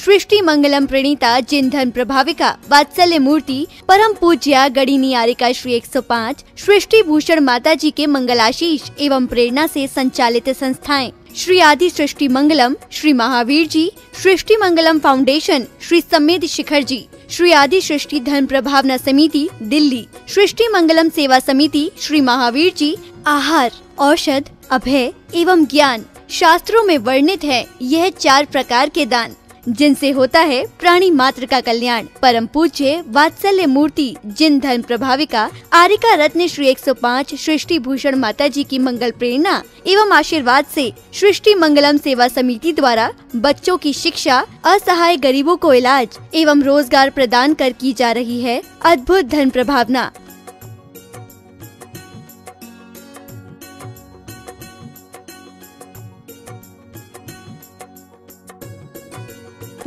सृष्टि मंगलम प्रणीता जिन धन प्रभाविका वात्सल्य मूर्ति परम पूज्या गणिनी आरिका श्री 105 सृष्टि भूषण माता जी के मंगलाशीष एवं प्रेरणा से संचालित संस्थाएं श्री आदि सृष्टि मंगलम, श्री महावीर जी, सृष्टि मंगलम फाउंडेशन, श्री समेत शिखर जी, श्री आदि सृष्टि धन प्रभावना समिति दिल्ली, सृष्टि मंगलम सेवा समिति, श्री महावीर जी, आहार, औषध, अभय एवं ज्ञान शास्त्रों में वर्णित है यह 4 प्रकार के दान जिनसे होता है प्राणी मात्र का कल्याण। परम पूज्य वात्सल्य मूर्ति जिन धन प्रभाविका आरिका रत्न श्री 105 सृष्टि भूषण माता जी की मंगल प्रेरणा एवं आशीर्वाद से सृष्टि मंगलम सेवा समिति द्वारा बच्चों की शिक्षा, असहाय गरीबों को इलाज एवं रोजगार प्रदान कर की जा रही है अद्भुत धन प्रभावना।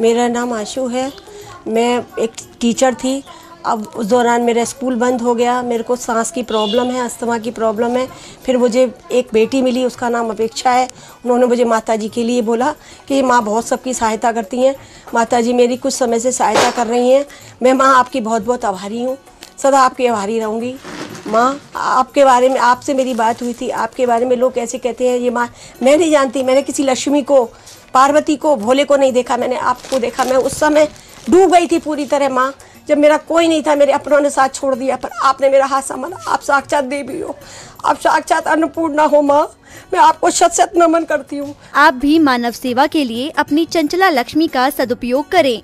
मेरा नाम आशु है। मैं एक टीचर थी। अब उस दौरान मेरा स्कूल बंद हो गया। मेरे को सांस की प्रॉब्लम है, अस्थमा की प्रॉब्लम है। फिर मुझे एक बेटी मिली, उसका नाम अपेक्षा है। उन्होंने मुझे माताजी के लिए बोला कि माँ बहुत सबकी सहायता करती हैं, माताजी मेरी कुछ समय से सहायता कर रही हैं। मैं माँ आपकी बहुत बहुत आभारी हूँ, सदा आपकी आभारी रहूँगी। माँ आपके बारे में, आपसे मेरी बात हुई थी, आपके बारे में लोग कैसे कहते हैं ये माँ, मैं नहीं जानती। मैंने किसी लक्ष्मी को, पार्वती को, भोले को नहीं देखा, मैंने आपको देखा। मैं उस समय डूब गई थी पूरी तरह माँ, जब मेरा कोई नहीं था, मेरे अपनों ने साथ छोड़ दिया, पर आपने मेरा हाथ संभाला। आप साक्षात देवी हो, आप साक्षात अन्नपूर्णा हो माँ, मैं आपको शत शत नमन करती हूँ। आप भी मानव सेवा के लिए अपनी चंचला लक्ष्मी का सदुपयोग करें।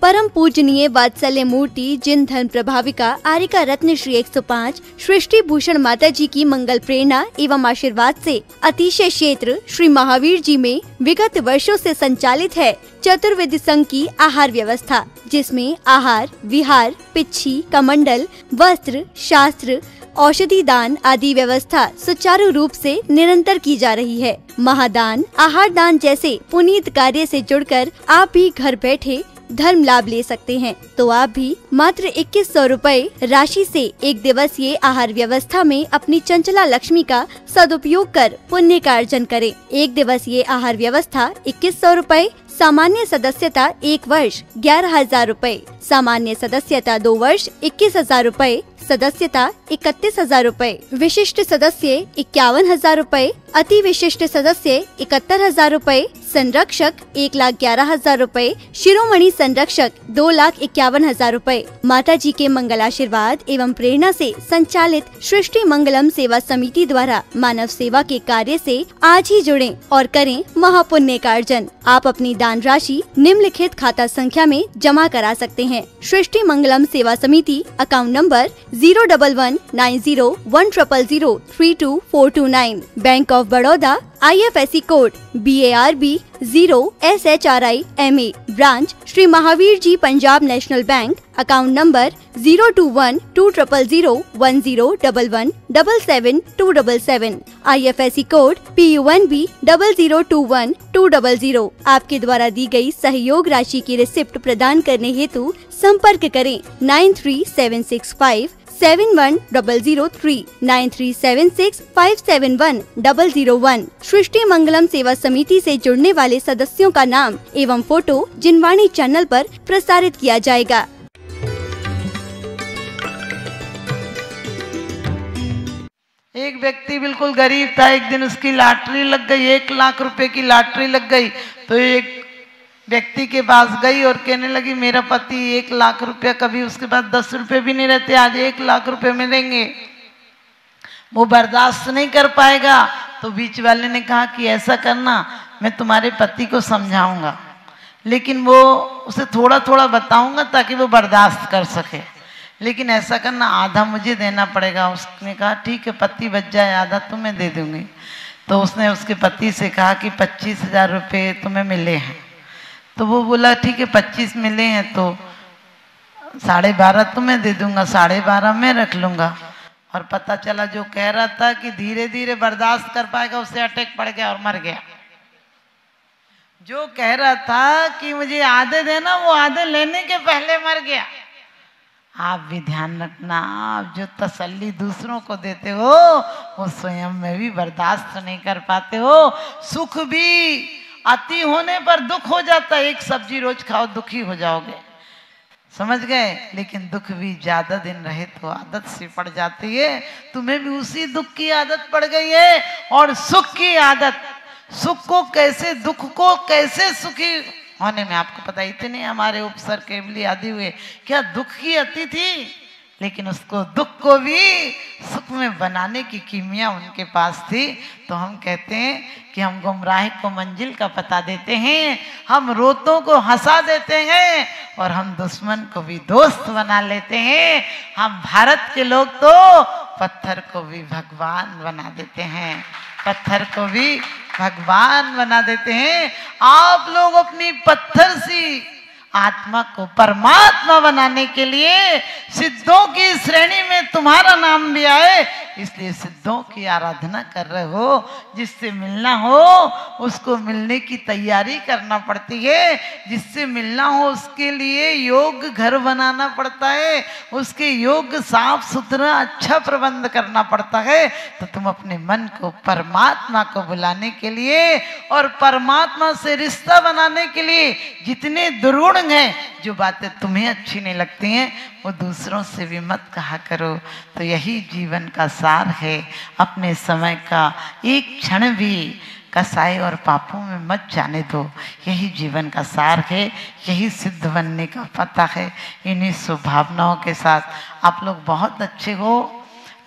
परम पूजनीय वात्सल्य मूर्ति जिन धन प्रभाविका आरिका रत्न श्री 105 सृष्टि भूषण माता जी की मंगल प्रेरणा एवं आशीर्वाद से अतिशय क्षेत्र श्री महावीर जी में विगत वर्षों से संचालित है चतुर्विध संघ की आहार व्यवस्था, जिसमें आहार, विहार, पिच्छी, कमंडल, वस्त्र, शास्त्र, औषधि दान आदि व्यवस्था सुचारू रूप से निरंतर की जा रही है। महादान, आहार दान जैसे पुनीत कार्य से जुड़कर आप भी घर बैठे धर्म लाभ ले सकते हैं। तो आप भी मात्र 2100 रुपए राशि से एक दिवसीय आहार व्यवस्था में अपनी चंचला लक्ष्मी का सदुपयोग कर पुण्य का अर्जन करें। एक दिवसीय आहार व्यवस्था 2100 रुपए, सामान्य सदस्यता 1 वर्ष 11,000 रुपए, सामान्य सदस्यता 2 वर्ष 21,000 रुपए, सदस्यता 31,000 रुपए, विशिष्ट सदस्य 51,000 रुपए, अति विशिष्ट सदस्य 71,000 रुपए, संरक्षक 1,11,000 रुपए, शिरोमणि संरक्षक 2,51,000 रुपए। माता जी के मंगल आशीर्वाद एवं प्रेरणा से संचालित सृष्टि मंगलम सेवा समिति द्वारा मानव सेवा के कार्य से आज ही जुड़ें और करें महापुण्य का अर्जन। आप अपनी दान राशि निम्नलिखित खाता संख्या में जमा करा सकते हैं। सृष्टि Mangalam Seva Samiti, account number 0119010003249, Bank of Baroda, IFSC code BARB 0SHRIMA, branch Shri Mahavir ji Punjab National Bank, account number 0212000117777, IFSC code PUNB 0021200। आपके द्वारा दी गई सहयोग राशि की रिसिप्ट प्रदान करने हेतु संपर्क करें 9376571003 9376571001। सृष्टि मंगलम सेवा समिति से जुड़ने वाले सदस्यों का नाम एवं फोटो जिनवाणी चैनल पर प्रसारित किया जाएगा। एक व्यक्ति बिल्कुल गरीब था। एक दिन उसकी लॉटरी लग गई, 1 लाख रुपए की लॉटरी लग गई। तो एक व्यक्ति के पास गई और कहने लगी मेरा पति 1 लाख रुपया, कभी उसके पास 10 रुपए भी नहीं रहते, आज 1 लाख रुपए मिलेंगे, वो बर्दाश्त नहीं कर पाएगा। तो बीच वाले ने कहा कि ऐसा करना, मैं तुम्हारे पति को समझाऊंगा, लेकिन वो उसे थोड़ा थोड़ा बताऊंगा ताकि वो बर्दाश्त कर सके, लेकिन ऐसा करना आधा मुझे देना पड़ेगा। उसने कहा ठीक है, पति बच जाए आधा तुम्हें दे दूंगी। तो उसने उसके पति से कहा कि 25,000 रुपये तुम्हें मिले हैं। तो वो बोला ठीक है 25 मिले हैं तो 12.5 तुम्हें दे दूंगा, 12.5 मैं रख लूंगा। और पता चला जो कह रहा था कि धीरे धीरे बर्दाश्त कर पाएगा, उससे अटैक पड़ गया और मर गया। जो कह रहा था कि मुझे आधे देना, वो आधे लेने के पहले मर गया। आप भी ध्यान रखना, आप जो तसल्ली दूसरों को देते हो वो स्वयं में भी बर्दाश्त नहीं कर पाते हो। सुख भी अति होने पर दुख हो जाता है। एक सब्जी रोज खाओ दुखी हो जाओगे, समझ गए। लेकिन दुख भी ज्यादा दिन रहे तो आदत सी पड़ जाती है। तुम्हें भी उसी दुख की आदत पड़ गई है। और सुख की आदत, सुख को कैसे, दुख को कैसे सुखी होने में, आपको पता ही इतने हमारे उपसर केवली आदि हुए, क्या दुख की अति थी, लेकिन उसको, दुख को भी सुख में बनाने की कीमिया उनके पास थी। तो हम कहते हैं कि हम गुमराह को मंजिल का पता देते हैं, हम रोतों को हंसा देते हैं और हम दुश्मन को भी दोस्त बना लेते हैं। हम भारत के लोग तो पत्थर को भी भगवान बना देते हैं, पत्थर को भी भगवान बना देते हैं। आप लोग अपनी पत्थर सी आत्मा को परमात्मा बनाने के लिए सिद्धों की श्रेणी में तुम्हारा नाम भी आए, इसलिए सिद्धों की आराधना कर रहे हो। जिससे मिलना हो उसको मिलने की तैयारी करना पड़ती है, जिससे मिलना हो उसके लिए योग घर बनाना पड़ता है, उसके योग साफ सुथरा अच्छा प्रबंध करना पड़ता है। तो तुम अपने मन को परमात्मा को बुलाने के लिए और परमात्मा से रिश्ता बनाने के लिए जितने दुर्गुण हैं, जो बातें तुम्हें अच्छी नहीं लगती हैं, वो दूसरों से भी मत कहा करो। तो यही जीवन का सार है। अपने समय का एक क्षण भी कसाई और पापों में मत जाने दो, यही जीवन का सार है, यही सिद्ध बनने का पता है। इन्हीं स्वभावनाओं के साथ आप लोग बहुत अच्छे हो,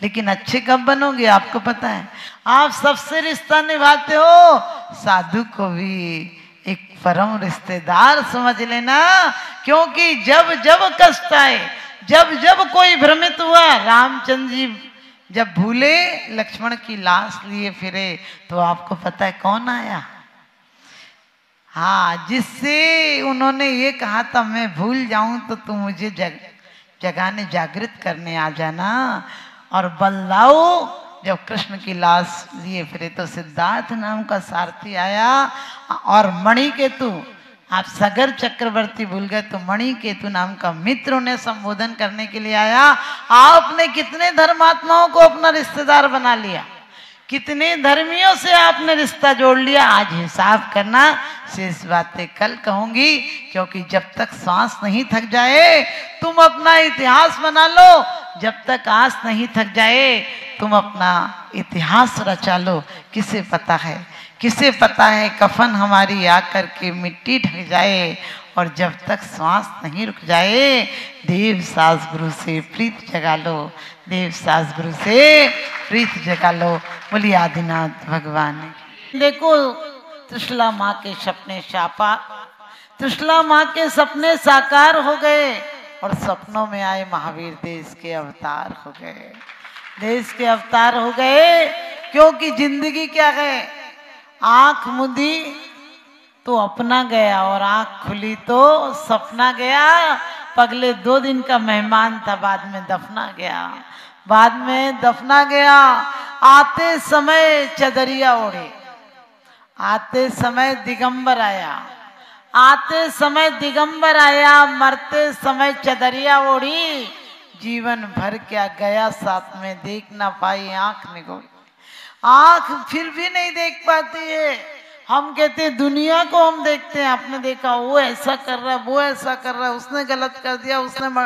लेकिन अच्छे कब बनोगे आपको पता है। आप सबसे रिश्ता निभाते हो, साधु को भी एक परम रिश्तेदार समझ लेना, क्योंकि जब जब कष्ट आए, जब जब कोई भ्रमित हुआ, रामचंद्र जी जब भूले लक्ष्मण की लाश लिए फिरे, तो आपको पता है कौन आया? हाँ, जिससे उन्होंने ये कहा था मैं भूल जाऊं तो तुम मुझे जगाने जागृत करने आ जाना। और बलदाऊ जब कृष्ण की लाश लिए फिरे तो सिद्धार्थ नाम का सारथी आया। और मणिकेतु, आप सगर चक्रवर्ती भूल गए तो मणिकेतु नाम का मित्र उन्हें संबोधन करने के लिए आया। आपने कितने धर्मात्माओं को अपना रिश्तेदार बना लिया, कितने धर्मियों से आपने रिश्ता जोड़ लिया। आज हिसाब करना, शेष बातें कल कहूंगी, क्योंकि जब तक सांस नहीं थक जाए तुम अपना इतिहास बना लो, जब तक आस नहीं थक जाए तुम अपना इतिहास रचा लो। किसे पता है, किसे पता है कफन हमारी आकर के मिट्टी ढक जाए, और जब तक श्वास नहीं रुक जाए देव सास गुरु से प्रीत जगा लो, देव सास गुरु से प्रीत जगा लो। बोलिए आदिनाथ भगवान। देखो त्रिशला माँ के सपने त्रिशला माँ के सपने साकार हो गए और सपनों में आए महावीर देश के अवतार हो गए, देश के अवतार हो गए। क्योंकि जिंदगी क्या है, आंख मुदी तो अपना गया और आंख खुली तो सपना गया। पगले 2 दिन का मेहमान था, बाद में दफना गया, बाद में दफना गया। आते समय चदरिया ओढ़े, आते समय दिगंबर आया, आते समय दिगंबर आया, मरते समय चदरिया ओढ़ी। जीवन भर क्या गया साथ में, देख ना पाई आंख निगोड़ी। आंख फिर भी नहीं देख पाती है। हम कहते हैं दुनिया को हम देखते हैं, आपने देखा वो ऐसा कर रहा है, वो ऐसा कर रहा है, उसने गलत कर दिया, उसने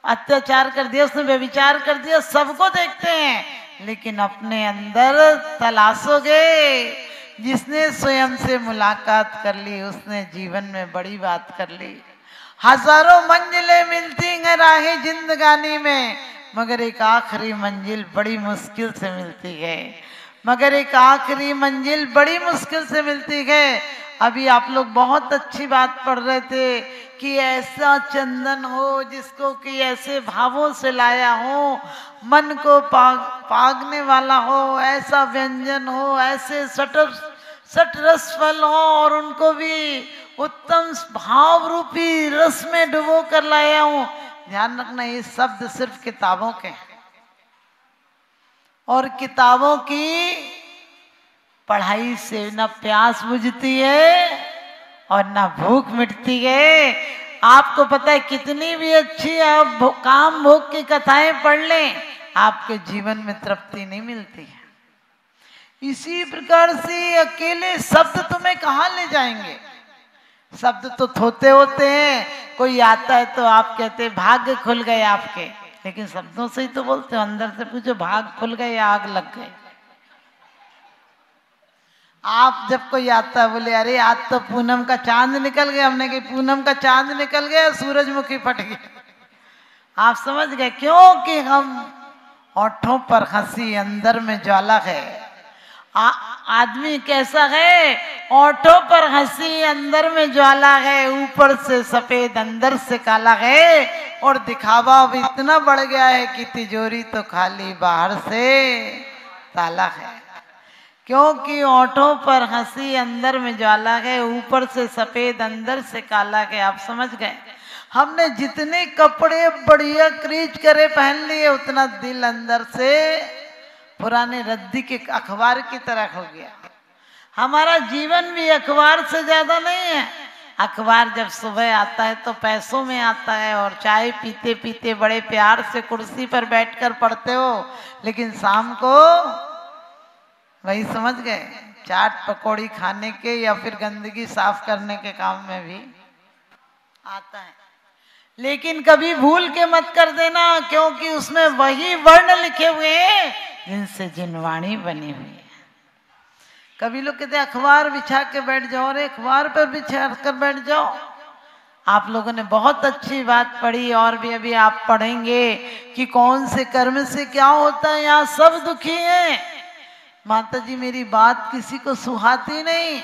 अत्याचार कर दिया, उसने व्यभिचार कर दिया, सबको देखते हैं। लेकिन अपने अंदर तलाशोगे, जिसने स्वयं से मुलाकात कर ली उसने जीवन में बड़ी बात कर ली। हजारों मंजिलें मिलती हैं राहे जिंदगानी में, मगर एक आखिरी मंजिल बड़ी मुश्किल से मिलती है, मगर एक आखिरी मंजिल बड़ी मुश्किल से मिलती है। अभी आप लोग बहुत अच्छी बात पढ़ रहे थे कि ऐसा चंदन हो जिसको कि ऐसे भावों से लाया हो, मन को पागने वाला हो, ऐसा व्यंजन हो, ऐसे सट रस फल हो, और उनको भी उत्तम भाव रूपी रस में डुबो कर लाया हूं। ध्यान रखना, ये शब्द सिर्फ किताबों के हैं, और किताबों की पढ़ाई से न प्यास बुझती है और न भूख मिटती है। आपको पता है कितनी भी अच्छी आप काम भोग की कथाएं पढ़ लें, आपके जीवन में तृप्ति नहीं मिलती है। इसी प्रकार से अकेले शब्द तुम्हें कहाँ ले जाएंगे? शब्द तो थोते होते हैं, कोई आता है तो आप कहते हैं भाग्य खुल गए आपके, लेकिन शब्दों से ही तो बोलते हो। अंदर से पूछो भाग खुल गए या आग लग गए? आप जब कोई आता है बोले अरे आज तो पूनम का चांद निकल गया, हमने कहा पूनम का चांद निकल गया, सूरजमुखी फट गया। आप समझ गए, क्योंकि हम होठों पर हंसी अंदर में ज्वाला है। आदमी कैसा है? होठों पर हंसी अंदर में ज्वाला है, ऊपर से सफेद अंदर से काला है, और दिखावा भी इतना बढ़ गया है कि तिजोरी तो खाली बाहर से ताला है। क्योंकि होठों पर हंसी अंदर में ज्वाला है, ऊपर से सफेद अंदर से काला है। आप समझ गए? हमने जितने कपड़े बढ़िया क्रीच करे पहन लिए, उतना दिल अंदर से पुराने रद्दी के अखबार की तरह हो गया। हमारा जीवन भी अखबार से ज्यादा नहीं है। अखबार जब सुबह आता है तो पैसों में आता है, और चाय पीते पीते बड़े प्यार से कुर्सी पर बैठकर पढ़ते हो, लेकिन शाम को वही समझ गए, चाट पकौड़ी खाने के या फिर गंदगी साफ करने के काम में भी आता है। लेकिन कभी भूल के मत कर देना, क्योंकि उसमें वही वर्ण लिखे हुए हैं जिनसे जिनवाणी बनी हुई है। कभी लोग कहते अखबार बिछा के बैठ जाओ, अरे अखबार पर बिछा कर बैठ जाओ। आप लोगों ने बहुत अच्छी बात पढ़ी, और भी अभी आप पढ़ेंगे कि कौन से कर्म से क्या होता है। यहाँ सब दुखी हैं। माता जी मेरी बात किसी को सुहाती नहीं,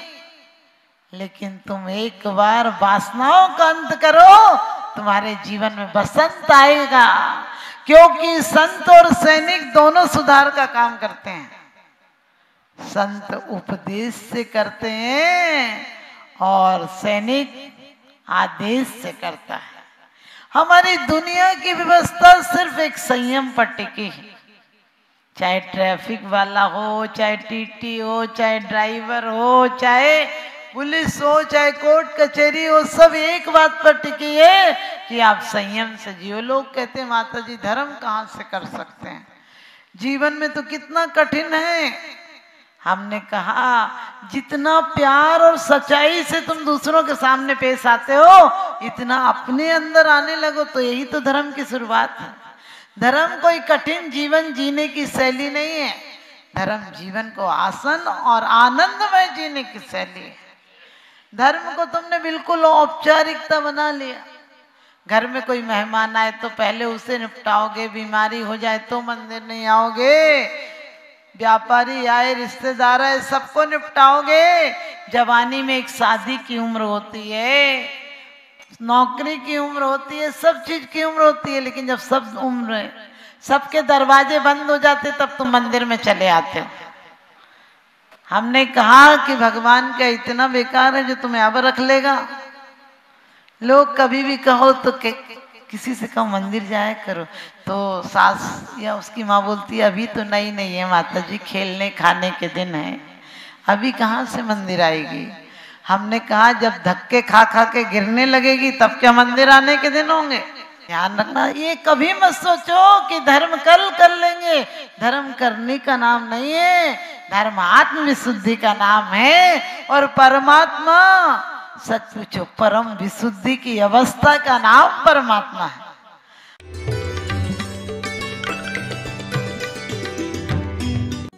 लेकिन तुम एक बार वासनाओं का अंत करो, तुम्हारे जीवन में बसंत आएगा। क्योंकि संत और सैनिक दोनों सुधार का काम करते हैं। संत उपदेश से करते हैं और सैनिक आदेश से करता है। हमारी दुनिया की व्यवस्था सिर्फ एक संयम पर टिकी है। चाहे ट्रैफिक वाला हो, चाहे टीटी हो, चाहे ड्राइवर हो, चाहे पुलिस हो, चाहे कोर्ट कचहरी हो, सब एक बात पर टिकी है कि आप संयम से जियो। लोग कहते हैं माता जी धर्म कहाँ से कर सकते हैं, जीवन में तो कितना कठिन है। हमने कहा जितना प्यार और सच्चाई से तुम दूसरों के सामने पेश आते हो, इतना अपने अंदर आने लगो, तो यही तो धर्म की शुरुआत है। धर्म कोई कठिन जीवन जीने की शैली नहीं है। धर्म जीवन को आसान और आनंदमय जीने की शैली है। धर्म को तुमने बिल्कुल औपचारिकता बना लिया। घर में कोई मेहमान आए तो पहले उसे निपटाओगे, बीमारी हो जाए तो मंदिर नहीं आओगे, व्यापारी आए, रिश्तेदार आए, सबको निपटाओगे। जवानी में एक शादी की उम्र होती है, नौकरी की उम्र होती है, सब चीज की उम्र होती है, लेकिन जब सब उम्र सबके दरवाजे बंद हो जाते तब तुम मंदिर में चले आते हो। हमने कहा कि भगवान का इतना बेकार है जो तुम्हें अब रख लेगा। लोग कभी भी कहो तो किसी से कहो मंदिर जाया करो, तो सास या उसकी माँ बोलती है अभी तो नहीं है माता जी, खेलने खाने के दिन है, अभी कहाँ से मंदिर आएगी। हमने कहा जब धक्के खा खा के गिरने लगेगी तब क्या मंदिर आने के दिन होंगे। ध्यान रखना, ये कभी मत सोचो कि धर्म कल कर लेंगे। धर्म करने का नाम नहीं है, धर्म आत्मविशुद्धि का नाम है। और परमात्मा, सच पूछो, परम विशुद्धि की अवस्था का नाम परमात्मा है।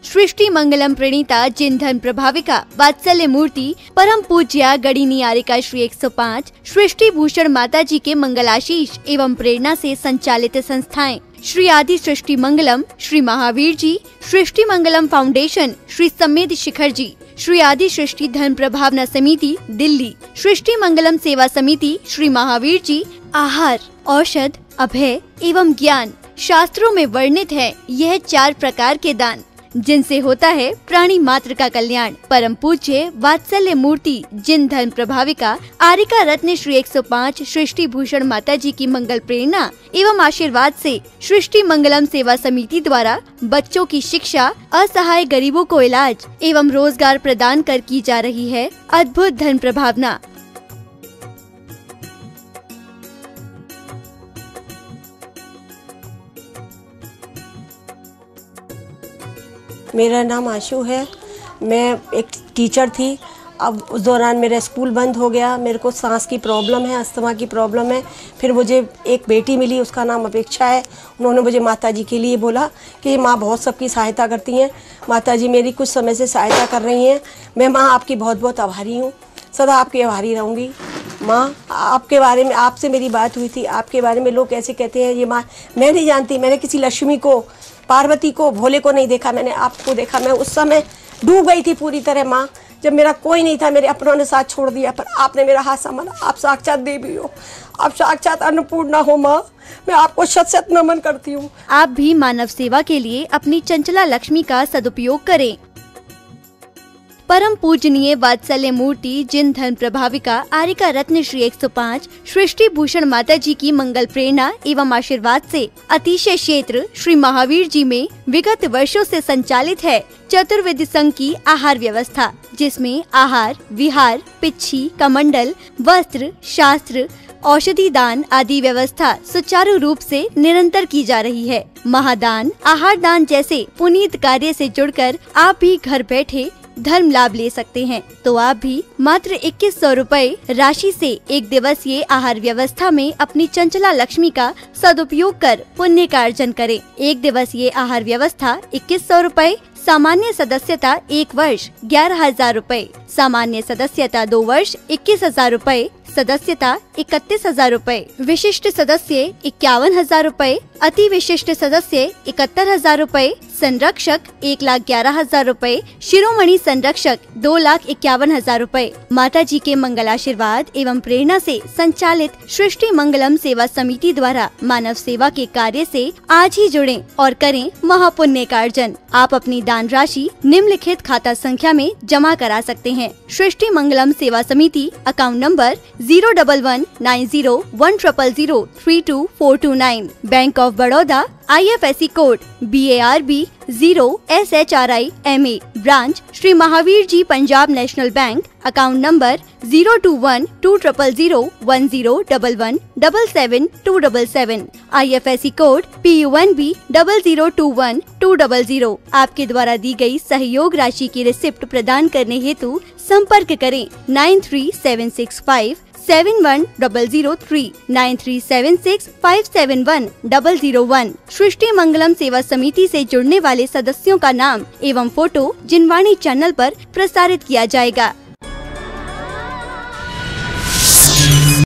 सृष्टि मंगलम प्रणीता जिन धन प्रभाविका वात्सल्य मूर्ति परम पूज्या गणिनी आरिका श्री 105 सृष्टि भूषण माता जी के मंगलाशीष एवं प्रेरणा से संचालित संस्थाएं श्री आदि सृष्टि मंगलम, श्री महावीर जी, सृष्टि मंगलम फाउंडेशन, श्री समेत शिखर जी, श्री आदि सृष्टि धन प्रभावना समिति दिल्ली, सृष्टि मंगलम सेवा समिति, श्री महावीर जी, आहार, औषध, अभय एवं ज्ञान शास्त्रों में वर्णित है यह 4 प्रकार के दान, जिनसे होता है प्राणी मात्र का कल्याण। परम पूज्य वात्सल्य मूर्ति जिन धन प्रभाविका आरिका रत्न श्री 105 सृष्टि भूषण माता जी की मंगल प्रेरणा एवं आशीर्वाद से सृष्टि मंगलम सेवा समिति द्वारा बच्चों की शिक्षा, असहाय गरीबों को इलाज एवं रोजगार प्रदान कर की जा रही है अद्भुत धन प्रभावना। मेरा नाम आशु है। मैं एक टीचर थी। अब उस दौरान मेरा स्कूल बंद हो गया। मेरे को सांस की प्रॉब्लम है, अस्थमा की प्रॉब्लम है। फिर मुझे एक बेटी मिली, उसका नाम अपेक्षा है। उन्होंने मुझे माताजी के लिए बोला कि माँ बहुत सबकी सहायता करती हैं, माताजी मेरी कुछ समय से सहायता कर रही हैं। मैं माँ आपकी बहुत बहुत आभारी हूँ, सदा आपकी आभारी रहूँगी। माँ आपके बारे में, आपसे मेरी बात हुई थी, आपके बारे में लोग कैसे कहते हैं ये माँ, मैं नहीं जानती। मैंने किसी लक्ष्मी को, पार्वती को, भोले को नहीं देखा, मैंने आपको देखा। मैं उस समय डूब गई थी पूरी तरह माँ, जब मेरा कोई नहीं था, मेरे अपनों ने साथ छोड़ दिया, पर आपने मेरा हाथ संभाला। आप साक्षात देवी हो, आप साक्षात अन्नपूर्णा हो माँ, मैं आपको शत शत नमन करती हूँ। आप भी मानव सेवा के लिए अपनी चंचला लक्ष्मी का सदुपयोग करें। परम पूजनीय वात्सल्य मूर्ति जिन धर्म प्रभाविका आरिका रत्न श्री 105 सृष्टि भूषण माता जी की मंगल प्रेरणा एवं आशीर्वाद से अतिशय क्षेत्र श्री महावीर जी में विगत वर्षों से संचालित है चतुर्वेद संघ की आहार व्यवस्था, जिसमें आहार, विहार, पिच्छी, कमंडल, वस्त्र, शास्त्र, औषधि दान आदि व्यवस्था सुचारू रूप से निरंतर की जा रही है। महादान, आहार दान जैसे पुनीत कार्य से जुड़कर आप भी घर बैठे धर्म लाभ ले सकते हैं। तो आप भी मात्र 2100 रुपए राशि से एक दिवसीय आहार व्यवस्था में अपनी चंचला लक्ष्मी का सदुपयोग कर पुण्य का अर्जन करें। एक दिवसीय आहार व्यवस्था 2100 रुपए, सामान्य सदस्यता 1 वर्ष 11,000 रुपए, सामान्य सदस्यता 2 वर्ष 21,000 रुपए, सदस्यता 31,000 रुपए, विशिष्ट सदस्य 51,000 रुपए, अति विशिष्ट सदस्य 71,000 रुपए, संरक्षक 1,11,000 रुपए, शिरोमणि संरक्षक 2,51,000 रुपए। माता जी के मंगल आशीर्वाद एवं प्रेरणा से संचालित सृष्टि मंगलम सेवा समिति द्वारा मानव सेवा के कार्य से आज ही जुड़ें और करें महापुण्य का अर्जन। आप अपनी दान राशि निम्नलिखित खाता संख्या में जमा करा सकते हैं। सृष्टि Mangalam Seva Samiti, account number 01190100032 Bank of Baroda, IFSC code BARB 0SHRIMA, branch Shri Mahavir ji Punjab National Bank, account number 021-200-101177-277, IFSC code PUNB 0021200। आपके द्वारा दी गई सहयोग राशि की रिसिप्ट प्रदान करने हेतु संपर्क करें 9376571003 9376571001। सृष्टि मंगलम सेवा समिति से जुड़ने वाले सदस्यों का नाम एवं फोटो जिनवाणी चैनल पर प्रसारित किया जाएगा।